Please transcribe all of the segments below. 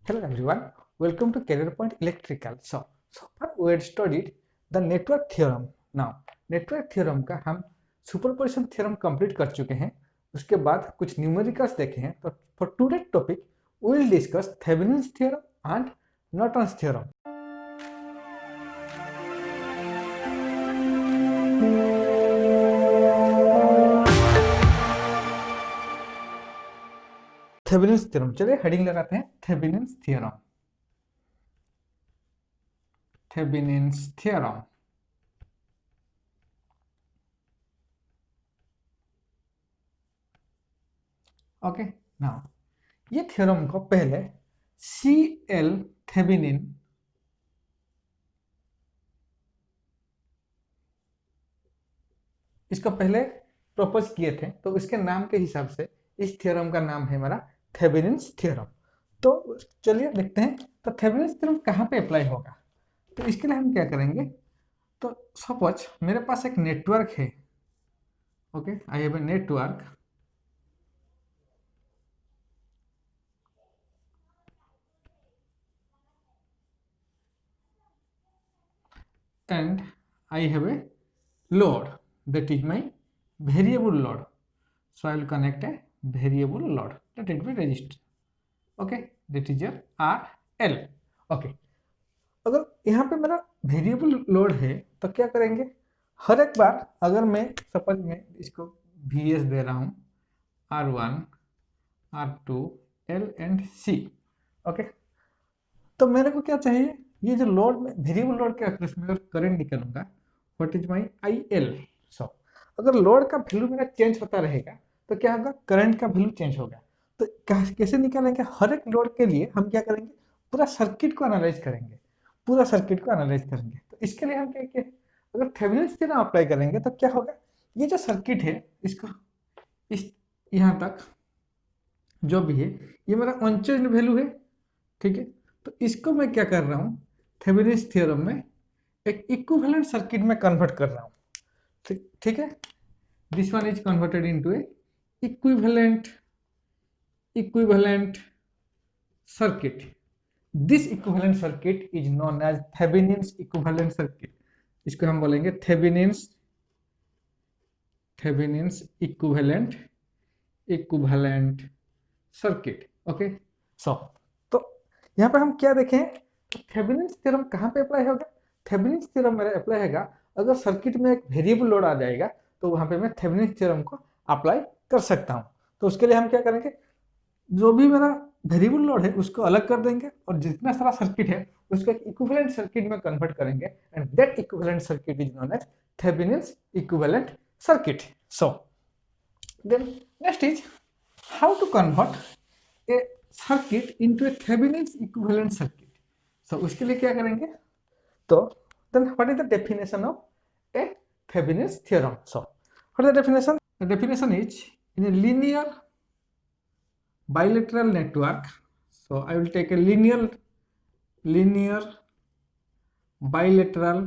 Hello everyone, welcome to Career Point Electrical. So far we had studied the network theorem. Now network theorem का हम superposition theorem complete कर चुके हैं. उसके बाद कुछ न्यूमेरिकल्स देखे हैं. तो for today topic we will discuss Thevenin's theorem and Norton's theorem. Thevenin's theorem, चलिए हेडिंग लगाते हैं. Thevenin's theorem. Thevenin's theorem. Okay, now ये थ्योरम को पहले C.L. थेवेनिन इसको पहले प्रपोज किए थे, तो इसके नाम के हिसाब से इस थ्योरम का नाम है हमारा थेवेनिन्स थ्योरम. तो चलिए देखते हैं तो थेवेनिन्स थ्योरम कहाँ पे अप्लाई होगा. तो इसके लिए हम क्या करेंगे, तो सपोज मेरे पास एक नेटवर्क है. Okay, I have a network and I have a load, that is my variable load. So I will connect a variable load, let it be resistor. Okay, that is your RL. Okay, अगर यहाँ पे मेरा variable load है तो क्या करेंगे, हर एक बार अगर मैं सपोज मैं इसको VS दे रहा हूँ, R1, R2, L and C. Okay, तो मेरे को क्या चाहिए, ये जो लोड में वेरिएबल लोड के अक्रॉस में अगर करंट निकालूंगा, व्हाट इज माई IL. सो अगर लोड का वैल्यू मेरा चेंज होता रहेगा तो क्या होगा, करंट का वैल्यू चेंज होगा. तो कैसे निकालेंगे, हर एक लोड के लिए हम क्या करेंगे, पूरा सर्किट को एनालाइज करेंगे. पूरा सर्किट को एनालाइज करेंगे. तो इसके लिए हम क्या अगर थेवेनिन्स थ्योरम अप्लाई करेंगे तो क्या होगा, ये जो सर्किट है इसको इस यहाँ तक जो भी है ये मेरा अनचेंज्ड वैल्यू है. ठीक है, तो इसको मैं क्या कर रहा हूँ, थेवेनिन्स थ्योरम में एक इक्विवेलेंट सर्किट में कन्वर्ट कर रहा हूँ. ठीक है, this one is converted into A equivalent circuit. This equivalent circuit is known as Thevenin's equivalent circuit. इसको हम बोलेंगे Thevenin's equivalent circuit. ओके, सो तो यहाँ पे हम क्या देखें, थेवेनिन्स थ्योरम कहाँ पे अप्लाई होगा. थेवेनिन्स थ्योरम मेरा अप्लाई होगा अगर सर्किट में एक वेरिएबल लोड आ जाएगा, तो वहां पे मैं थेवेनिन्स थ्योरम को अप्लाई कर सकता हूँ. तो उसके लिए हम क्या करेंगे, जो भी मेरा वेरिएबल लोड है उसको अलग कर देंगे और जितना सारा सर्किट है उसको एक इक्विवेलेंट सर्किट में कन्वर्ट करेंगे and that equivalent circuit is known as Thevenin's equivalent circuit. So then next is how to convert a circuit into a Thevenin's equivalent circuit. So उसके लिए क्या करेंगे, तो then what is the definition of a Thevenin's theorem. So what is the definition, the definition is in a linear bilateral network. So I will take a linear bilateral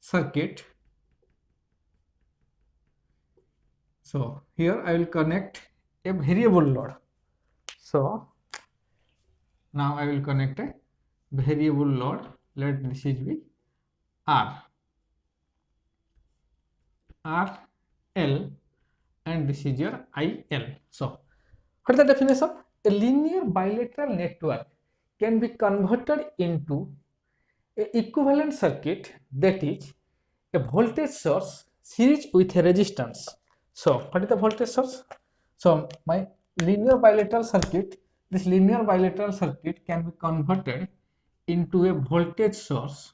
circuit. So here I will connect a variable load. So now I will connect a variable load, let this is be RL and this is your IL. So what is the definition? A linear bilateral network can be converted into a equivalent circuit, that is a voltage source series with a resistance. So what is the voltage source? So my linear bilateral circuit, this linear bilateral circuit can be converted into a voltage source.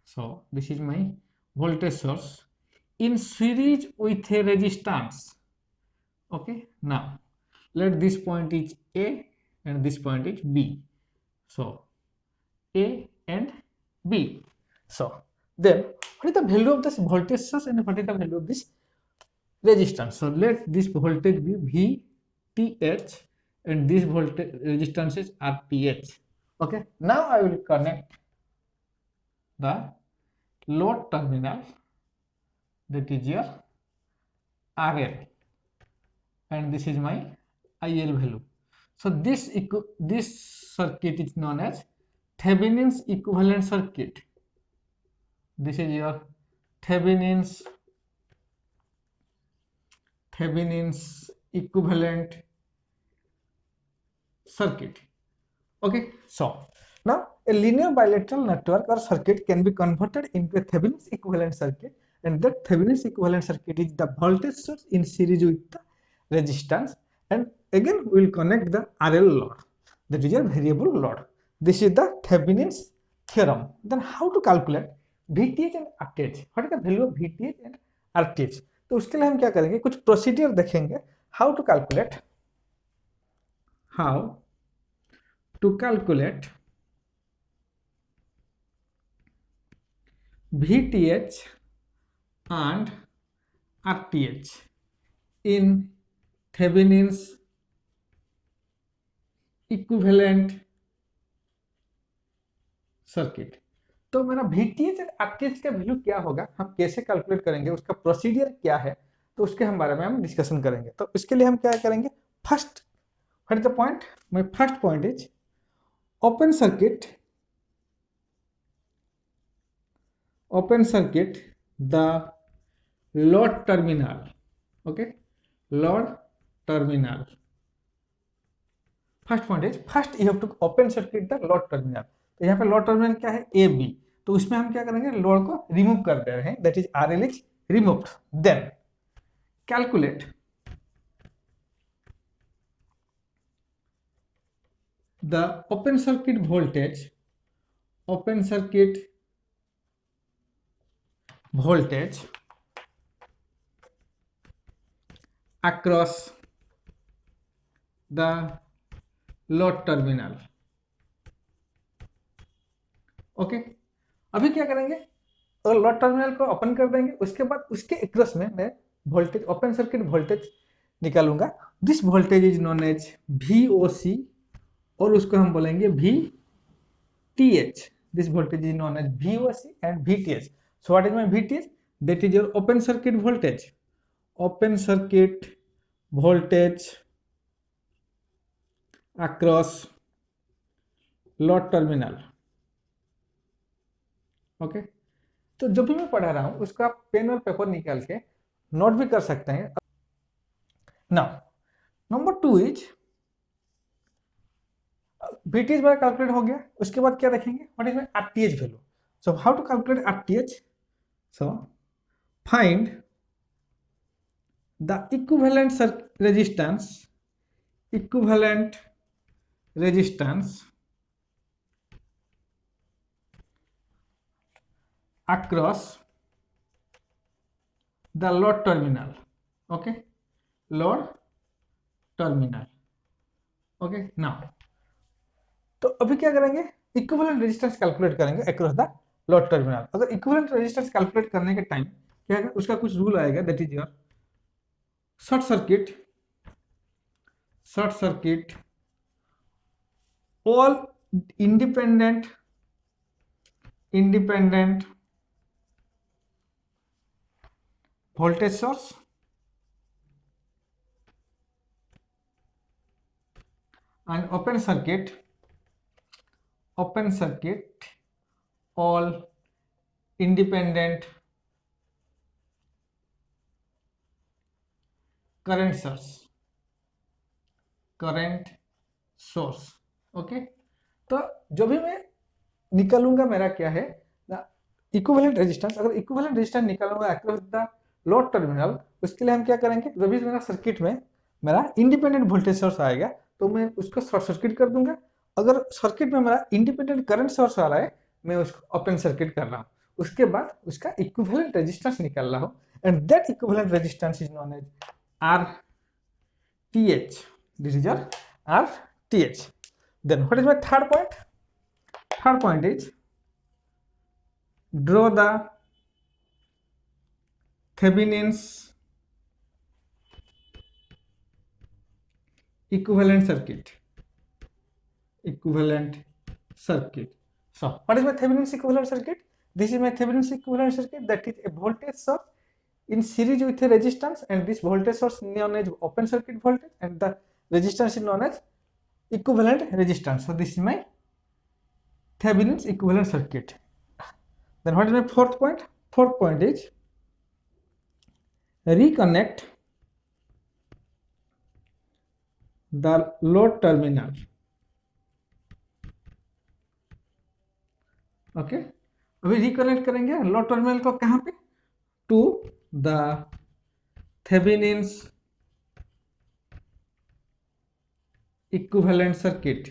So this is my voltage source in series with a resistance. Okay, now let this point is A and this point is B. So A and B. So then what is the value of this voltage source and what is the value of this resistance? So let this voltage be VTH and this voltage resistance is RTH. Okay, now I will connect the load terminal, that is your RL. and this is my IL value. So this circuit is known as Thevenin's equivalent circuit. This is your Thevenin's equivalent circuit. Okay, so now a linear bilateral network or circuit can be converted into a Thevenin's equivalent circuit, and that Thevenin's equivalent circuit is the voltage source in series with the resistance, and again we will connect the RL load, that is a variable load. This is the Thevenin's theorem. Then how to calculate VTH and RTH? What is the value of VTH and RTH? तो उसके लिए हम क्या करेंगे, कुछ procedure देखेंगे how to calculate VTH and RTH in Thevenin's equivalent circuit. तो मेरा VTH और RTH का वैल्यू क्या होगा, हम कैसे कैलकुलेट करेंगे, उसका प्रोसीडियर क्या है, तो उसके हम बारे में हम डिस्कशन करेंगे. तो इसके लिए हम क्या करेंगे, first what is the point, my first point is open circuit the load terminal. Okay, load terminal. First point is first you have to open circuit the load terminal. तो यहाँ पे लोड टर्मिनल क्या है, A B. तो उसमें हम क्या करेंगे, लोड को रिमूव कर दे रहे हैं, that is RL is removed. Then calculate the open circuit voltage across the load terminal. Okay, अभी क्या करेंगे, अगर लोड टर्मिनल को ओपन कर देंगे, उसके बाद उसके अक्रॉस में मैं वोल्टेज, ओपन सर्किट वोल्टेज निकालूंगा. This voltage is known as VOC और उसको हम बोलेंगे VTH. This voltage is known as VOC and VTH. So what is my VTH? That is your open circuit voltage. Open circuit voltage across load terminal. Okay, तो जो भी मैं पढ़ा रहा हूं उसका पेन और पेपर निकाल के नोट भी कर सकते हैं. नाउ नंबर 2 इज VTH मेरा कैलकुलेट हो गया. उसके बाद क्या देखेंगे, what is my RTH value. So how to calculate RTH? So find the equivalent resistance across the load terminal. Okay, load terminal. Okay, now तो अभी क्या करेंगे, इक्विवेलेंट रेजिस्टेंस कैलकुलेट करेंगे अक्रॉस द लोड टर्मिनल. अगर equivalent resistance calculate करने के time क्या है, उसका कुछ रूल आएगा, that is your short circuit all independent voltage source and open circuit all independent current source. Okay, तो जो भी मैं निकालूंगा मेरा क्या है, इक्विवेलेंट रेजिस्टेंस. अगर इक्विवेलेंट रेजिस्टेंस निकालूंगा अक्रॉस द लोड टर्मिनल, उसके लिए हम क्या करेंगे, जब भी मेरा सर्किट में मेरा इंडिपेंडेंट वोल्टेज सोर्स आएगा तो मैं उसको शॉर्ट सर्किट कर दूंगा. अगर सर्किट में मेरा इंडिपेंडेंट करंट सोर्स आ रहा है, मैं उसको ओपन सर्किट कर रहा हूँ. उसके बाद उसका इक्विवेलेंट रेजिस्टेंस निकाल रहा हूँ, and that equivalent resistance is known as RTH. This is your RTH. Then what is my third point? Third point is draw the Thevenin's equivalent circuit. So what is my Thevenin's equivalent circuit? This is my Thevenin's equivalent circuit, that is a voltage source in series with a resistance, and this voltage source known as open circuit voltage, and the resistance is known as equivalent resistance. So this is my Thevenin's equivalent circuit. Then what is my fourth point? Fourth point is reconnect the load terminal. Okay अभी reconnect करेंगे load terminal को कहाँ पे? To the Thevenin's equivalent circuit.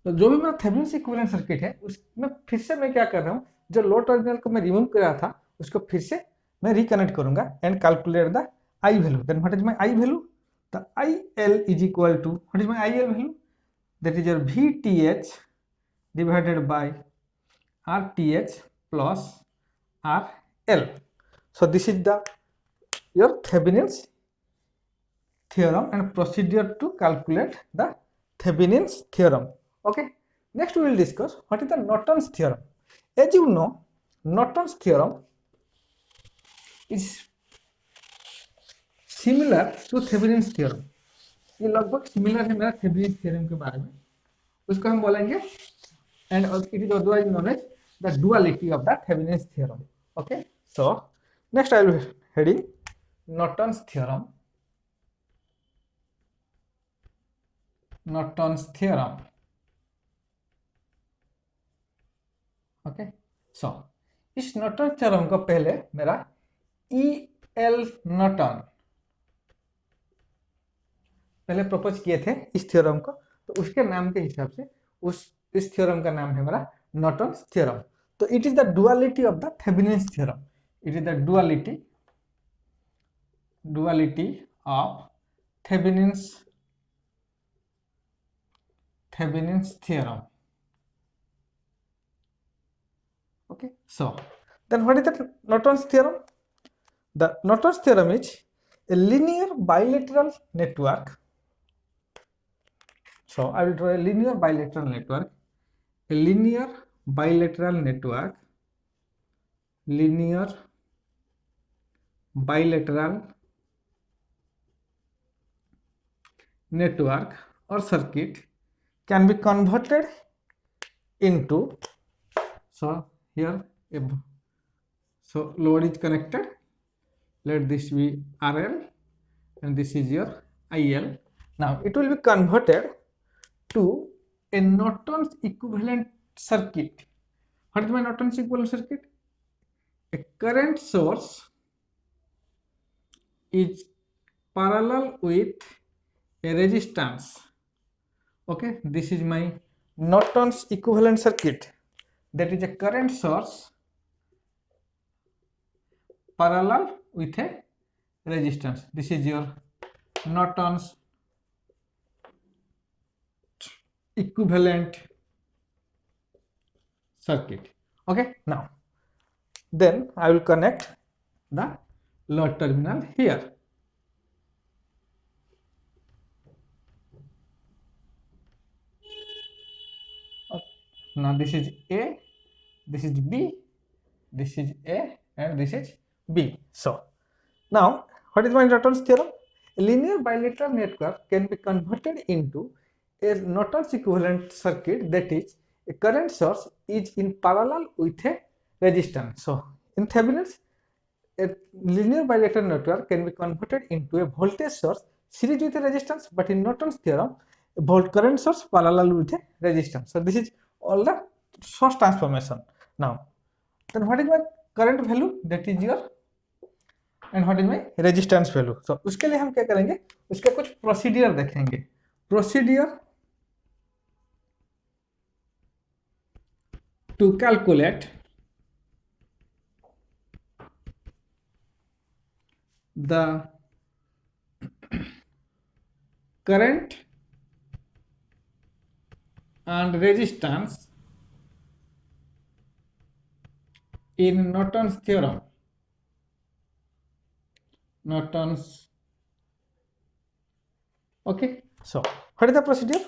तो जो भी मेरा Thevenin's equivalent circuit है उसमें फिर से मैं क्या कर रहा हूँ, जो लोड टर्मिनल को मैं रिमूव कर रहा था उसको फिर से मैं रिकनेक्ट करूंगा and calculate the I value. Then what is my I value? The I L is equal to, what is my I L value? that is your VTH divided by RTH plus RL. So this is the your Thevenin's theorem and procedure to calculate the Thevenin's theorem. Okay, next we will discuss what is the Norton's theorem. As you know, Norton's theorem is similar to Thevenin's theorem. ये लगभग similar है मेरा Thevenin's theorem के बारे में, उसको हम बोलेंगे and it is otherwise known as the duality of the Thevenin's theorem. Okay, so next I will heading Norton's theorem. Norton's theorem. Okay, so इस नॉर्टन थ्योरम को पहले मेरा ई एल नॉर्टन पहले प्रपोज किए थे इस थ्योरम को, तो उसके नाम के हिसाब से इस थ्योरम का नाम है हमारा नॉर्टन्स थ्योरम. तो it is the duality of the Thevenin's theorem. It is the duality of Thevenin's theorem. Okay, so then what is the Norton's theorem? The Norton's theorem is a linear bilateral network. So I will draw a linear bilateral network. A linear bilateral network. Linear bilateral network or circuit can be converted into, so here so load is connected, let this be RL and this is your IL. Now it will be converted to a Norton's equivalent circuit. What is my Norton's equivalent circuit? A current source is parallel with a resistance. Okay, this is my Norton's equivalent circuit. That is a current source parallel with a resistance. This is your Norton's equivalent circuit. Okay, now then I will connect the load terminal here. Now this is A, this is B, this is A and this is B. So now what is my Norton's theorem? A linear bilateral network can be converted into a Norton's equivalent circuit, that is a current source is in parallel with a resistance. So in Thevenin's, a linear bilateral network can be converted into a voltage source series with a resistance, but in Norton's theorem a current source parallel with a resistance. So this is all the source transformation. Now then what is my current value? That is your, and what is my resistance value. So उसके लिए हम क्या करेंगे, उसका कुछ procedure देखेंगे. Procedure to calculate the current and resistance in Norton's theorem. Norton's. Okay, so what is the procedure?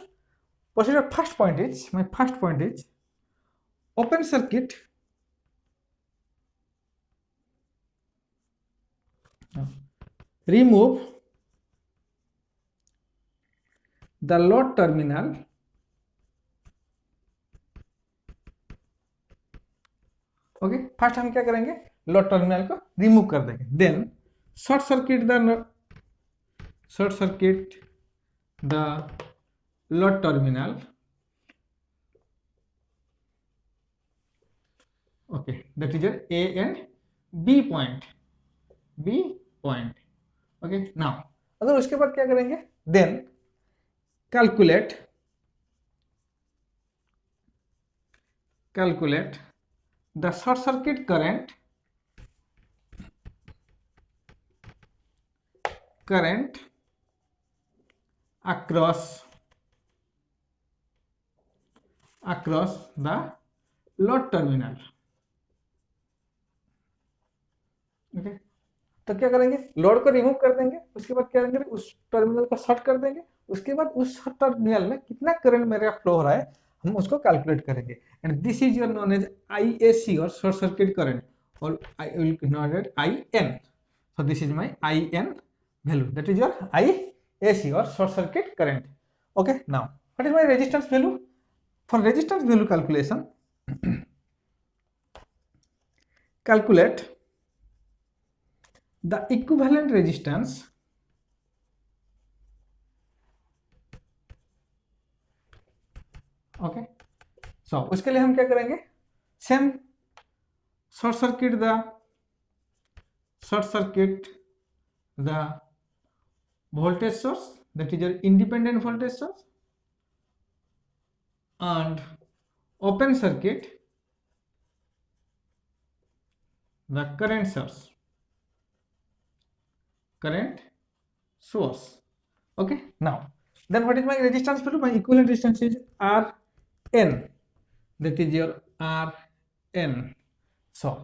Procedure first point is, my first point is open circuit remove the load terminal okay first हम क्या करेंगे load terminal को remove कर देंगे then short circuit the load terminal okay that is A and B point okay now अगर उसके बाद क्या करेंगे then calculate the short circuit current across the load terminal okay तो क्या करेंगे लोड को रिमूव कर देंगे उसके बाद क्या करेंगे उस टर्मिनल को शॉर्ट कर देंगे उसके बाद उस टर्मिनल में कितना करंट मेरा फ्लो हो रहा है हम उसको कैलकुलेट करेंगे and this is your known as IAC और शॉर्ट सर्किट करंट और I will denote it IN so this is my IN value that is your IAC or short circuit current okay now what is my resistance value for resistance value calculation calculate the equivalent resistance okay so उसके लिए हम क्या करेंगे same short circuit the voltage source that is your independent voltage source and open circuit the current source okay now then what is my resistance value my equivalent resistance is RN that is your RN so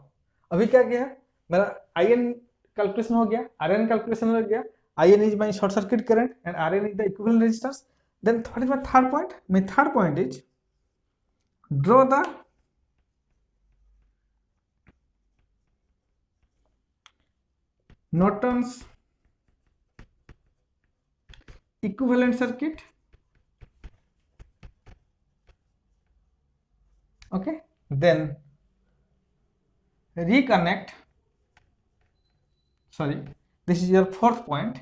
अभी क्या किया मेरा IN calculation हो गया RN calculation हो गया IN is my short circuit current and RN is the equivalent resistance then what is my third point my third point is draw the Norton's equivalent circuit okay then reconnect sorry this is your fourth point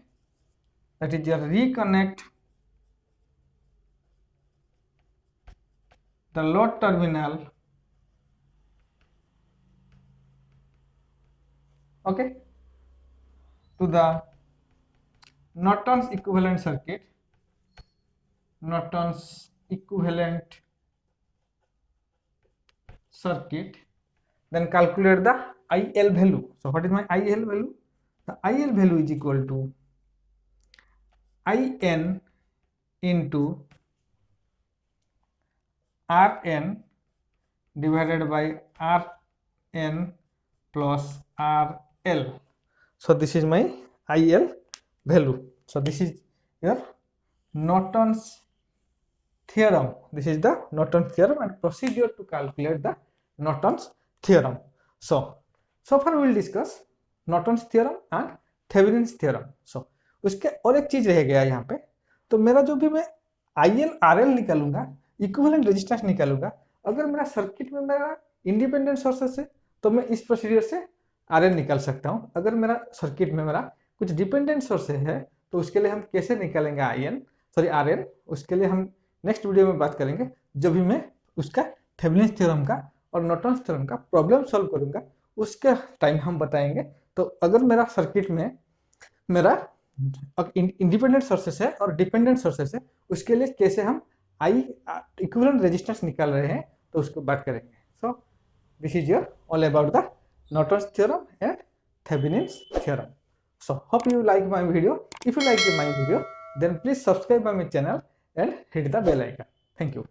that is your reconnect the load terminal okay to the Norton's equivalent circuit then calculate the IL value so what is my IL value the IL value is equal to IN into RN divided by RN plus RL so this is my IL value so this is your Norton's theorem this is the Norton's theorem and procedure to calculate the Norton's theorem so far we will discuss Norton's theorem and Thevenin's theorem so उसके और एक चीज रह गया यहाँ पे तो मेरा जो भी मैं IL RL निकालूंगा इक्विवेलेंट रेजिस्टेंस निकालूंगा अगर मेरा सर्किट में मेरा इंडिपेंडेंट सोर्सेस है तो मैं इस प्रोसीजर से RL निकाल सकता हूँ अगर मेरा सर्किट में मेरा कुछ डिपेंडेंट सोर्स है तो उसके लिए हम कैसे निकालेंगे RL उसके लिए हम नेक्स्ट वीडियो में बात करेंगे जब भी मैं उसका थेवेनिन्स थ्योरम का और नॉर्टन्स थ्योरम का प्रॉब्लम सॉल्व करूंगा उसके टाइम हम बताएंगे तो अगर मेरा सर्किट में मेरा इंडिपेंडेंट सोर्सेस है और डिपेंडेंट सोर्सेस है उसके लिए कैसे हम इक्विवेलेंट रेजिस्टेंस निकाल रहे हैं तो उसको बात करेंगे so this is your all about the Norton's theorem and Thevenin's theorem so hope you like my video if you like my video then please subscribe my channel and hit the bell icon thank you